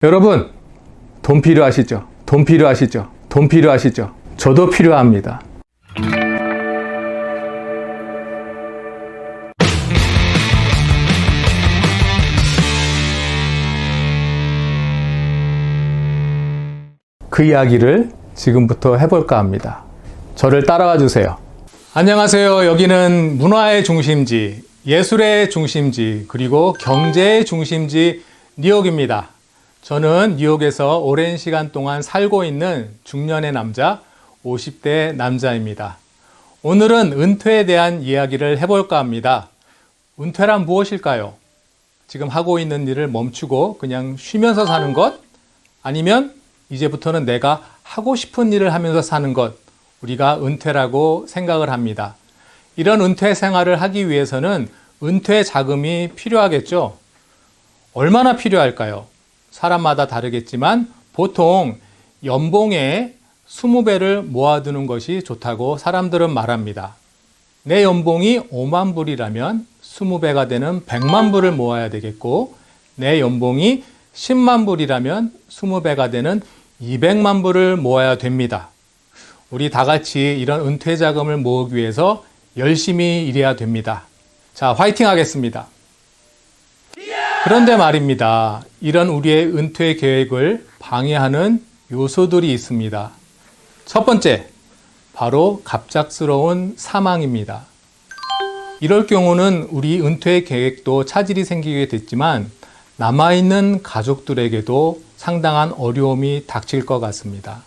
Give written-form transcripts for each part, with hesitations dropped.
여러분, 돈 필요하시죠? 돈 필요하시죠? 돈 필요하시죠? 저도 필요합니다. 그 이야기를 지금부터 해볼까 합니다. 저를 따라와 주세요. 안녕하세요. 여기는 문화의 중심지, 예술의 중심지, 그리고 경제의 중심지 뉴욕입니다. 저는 뉴욕에서 오랜 시간 동안 살고 있는 중년의 남자, 50대 남자입니다. 오늘은 은퇴에 대한 이야기를 해볼까 합니다. 은퇴란 무엇일까요? 지금 하고 있는 일을 멈추고 그냥 쉬면서 사는 것? 아니면 이제부터는 내가 하고 싶은 일을 하면서 사는 것, 우리가 은퇴라고 생각을 합니다. 이런 은퇴 생활을 하기 위해서는 은퇴 자금이 필요하겠죠? 얼마나 필요할까요? 사람마다 다르겠지만 보통 연봉의 20배를 모아두는 것이 좋다고 사람들은 말합니다. 내 연봉이 5만 불이라면 20배가 되는 100만 불을 모아야 되겠고, 내 연봉이 10만 불이라면 20배가 되는 200만 불을 모아야 됩니다. 우리 다 같이 이런 은퇴 자금을 모으기 위해서 열심히 일해야 됩니다. 자, 화이팅 하겠습니다. 그런데 말입니다. 이런 우리의 은퇴 계획을 방해하는 요소들이 있습니다. 첫 번째, 바로 갑작스러운 사망입니다. 이럴 경우는 우리 은퇴 계획도 차질이 생기게 됐지만 남아있는 가족들에게도 상당한 어려움이 닥칠 것 같습니다.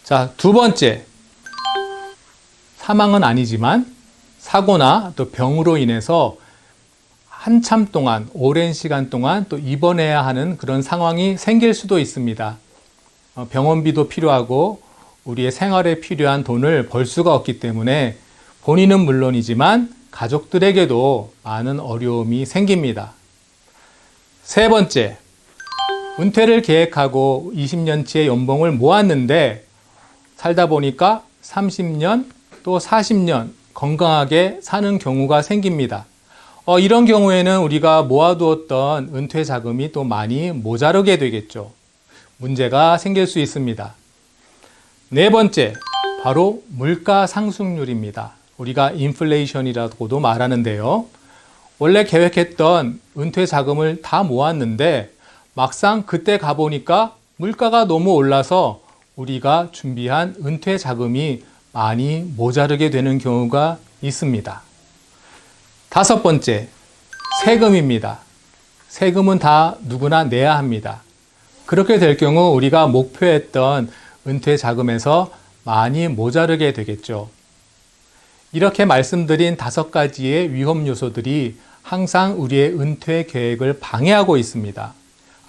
자, 두 번째, 사망은 아니지만 사고나 또 병으로 인해서 한참 동안, 오랜 시간 동안 또 입원해야 하는 그런 상황이 생길 수도 있습니다. 병원비도 필요하고 우리의 생활에 필요한 돈을 벌 수가 없기 때문에 본인은 물론이지만 가족들에게도 많은 어려움이 생깁니다. 세 번째, 은퇴를 계획하고 20년치의 연봉을 모았는데 살다 보니까 30년 또 40년 건강하게 사는 경우가 생깁니다. 이런 경우에는 우리가 모아두었던 은퇴 자금이 또 많이 모자르게 되겠죠. 문제가 생길 수 있습니다. 네 번째, 바로 물가 상승률입니다. 우리가 인플레이션이라고도 말하는데요. 원래 계획했던 은퇴 자금을 다 모았는데 막상 그때 가보니까 물가가 너무 올라서 우리가 준비한 은퇴 자금이 많이 모자르게 되는 경우가 있습니다. 다섯 번째, 세금입니다. 세금은 다 누구나 내야 합니다. 그렇게 될 경우 우리가 목표했던 은퇴 자금에서 많이 모자르게 되겠죠. 이렇게 말씀드린 5가지의 위험 요소들이 항상 우리의 은퇴 계획을 방해하고 있습니다.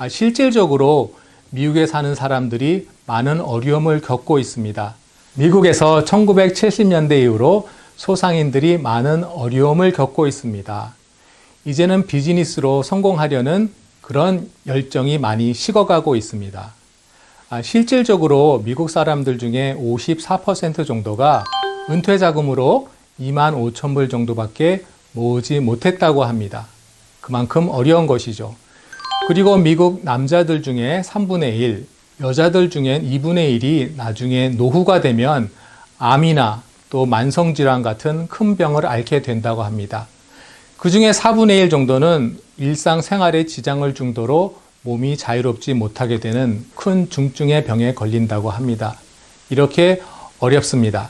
실질적으로 미국에 사는 사람들이 많은 어려움을 겪고 있습니다. 미국에서 1970년대 이후로 소상인들이 많은 어려움을 겪고 있습니다. 이제는 비즈니스로 성공하려는 그런 열정이 많이 식어가고 있습니다. 실질적으로 미국 사람들 중에 54% 정도가 은퇴 자금으로 2만 5천 불 정도밖에 모으지 못했다고 합니다. 그만큼 어려운 것이죠. 그리고 미국 남자들 중에 3분의 1, 여자들 중엔 2분의 1이 나중에 노후가 되면 암이나 또 만성질환 같은 큰 병을 앓게 된다고 합니다. 그 중에 4분의 1 정도는 일상생활에 지장을 정도로 몸이 자유롭지 못하게 되는 큰 중증의 병에 걸린다고 합니다. 이렇게 어렵습니다.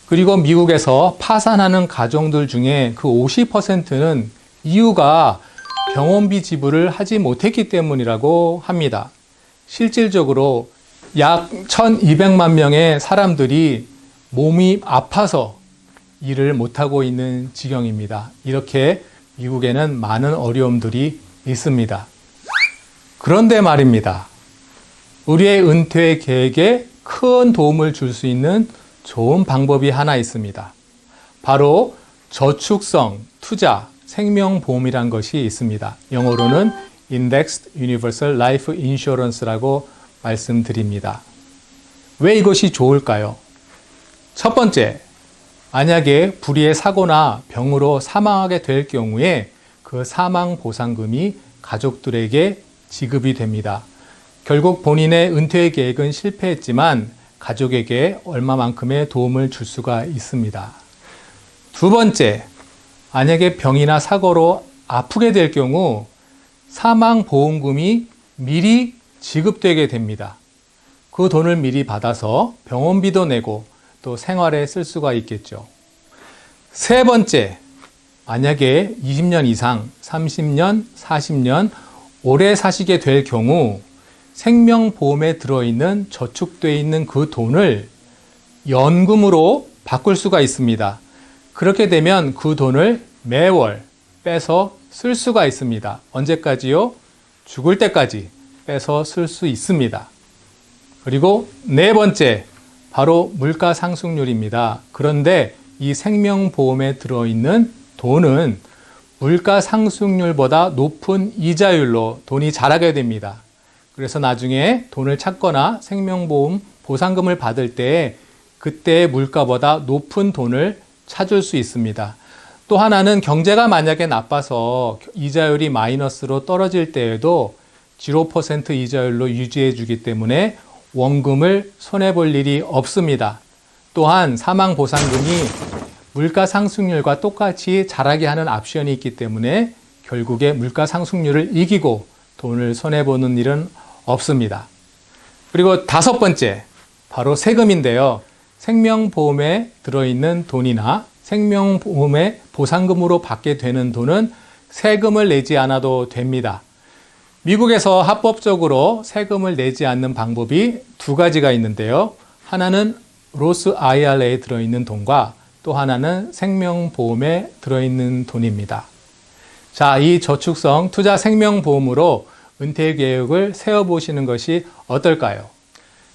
그리고 미국에서 파산하는 가정들 중에 그 50%는 이유가 병원비 지불을 하지 못했기 때문이라고 합니다. 실질적으로 약 1200만 명의 사람들이 몸이 아파서 일을 못하고 있는 지경입니다. 이렇게 미국에는 많은 어려움들이 있습니다. 그런데 말입니다. 우리의 은퇴 계획에 큰 도움을 줄 수 있는 좋은 방법이 하나 있습니다. 바로 저축성 투자 생명보험이란 것이 있습니다. 영어로는 Indexed Universal Life Insurance라고 말씀드립니다. 왜 이것이 좋을까요? 첫 번째, 만약에 불의의 사고나 병으로 사망하게 될 경우에 그 사망 보상금이 가족들에게 지급이 됩니다. 결국 본인의 은퇴 계획은 실패했지만 가족에게 얼마만큼의 도움을 줄 수가 있습니다. 두 번째, 만약에 병이나 사고로 아프게 될 경우 사망보험금이 미리 지급되게 됩니다. 그 돈을 미리 받아서 병원비도 내고 또 생활에 쓸 수가 있겠죠. 세 번째, 만약에 20년 이상, 30년, 40년 오래 사시게 될 경우 생명보험에 들어있는 저축되어 있는 그 돈을 연금으로 바꿀 수가 있습니다. 그렇게 되면 그 돈을 매월 빼서 쓸 수가 있습니다. 언제까지요? 죽을 때까지 빼서 쓸 수 있습니다. 그리고 네 번째, 바로 물가 상승률입니다. 그런데 이 생명보험에 들어있는 돈은 물가 상승률보다 높은 이자율로 돈이 자라게 됩니다. 그래서 나중에 돈을 찾거나 생명보험 보상금을 받을 때 그때의 물가보다 높은 돈을 찾을 수 있습니다. 또 하나는 경제가 만약에 나빠서 이자율이 마이너스로 떨어질 때에도 0% 이자율로 유지해 주기 때문에 원금을 손해볼 일이 없습니다. 또한 사망보상금이 물가 상승률과 똑같이 자라게 하는 옵션이 있기 때문에 결국에 물가 상승률을 이기고 돈을 손해보는 일은 없습니다. 그리고 다섯 번째, 바로 세금인데요. 생명보험에 들어있는 돈이나 생명보험의 보상금으로 받게 되는 돈은 세금을 내지 않아도 됩니다. 미국에서 합법적으로 세금을 내지 않는 방법이 두 가지가 있는데요. 하나는 로스 IRA에 들어있는 돈과 또 하나는 생명보험에 들어있는 돈입니다. 자, 이 저축성 투자 생명보험으로 은퇴 계획을 세워보시는 것이 어떨까요?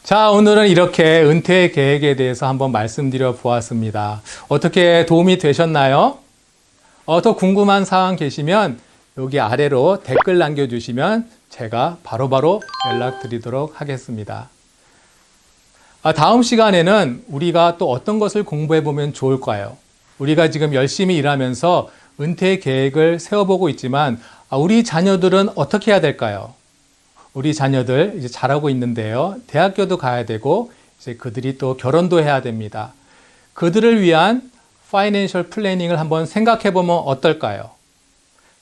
자, 오늘은 이렇게 은퇴 계획에 대해서 한번 말씀드려 보았습니다. 어떻게 도움이 되셨나요? 더 궁금한 사항 계시면 여기 아래로 댓글 남겨주시면 제가 바로바로 연락드리도록 하겠습니다. 다음 시간에는 우리가 또 어떤 것을 공부해 보면 좋을까요? 우리가 지금 열심히 일하면서 은퇴 계획을 세워보고 있지만 우리 자녀들은 어떻게 해야 될까요? 우리 자녀들 이제 잘하고 있는데요. 대학교도 가야 되고 이제 그들이 또 결혼도 해야 됩니다. 그들을 위한 파이낸셜 플래닝을 한번 생각해 보면 어떨까요?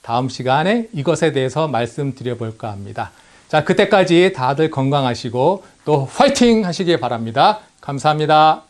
다음 시간에 이것에 대해서 말씀드려 볼까 합니다. 자, 그때까지 다들 건강하시고 또 화이팅 하시기 바랍니다. 감사합니다.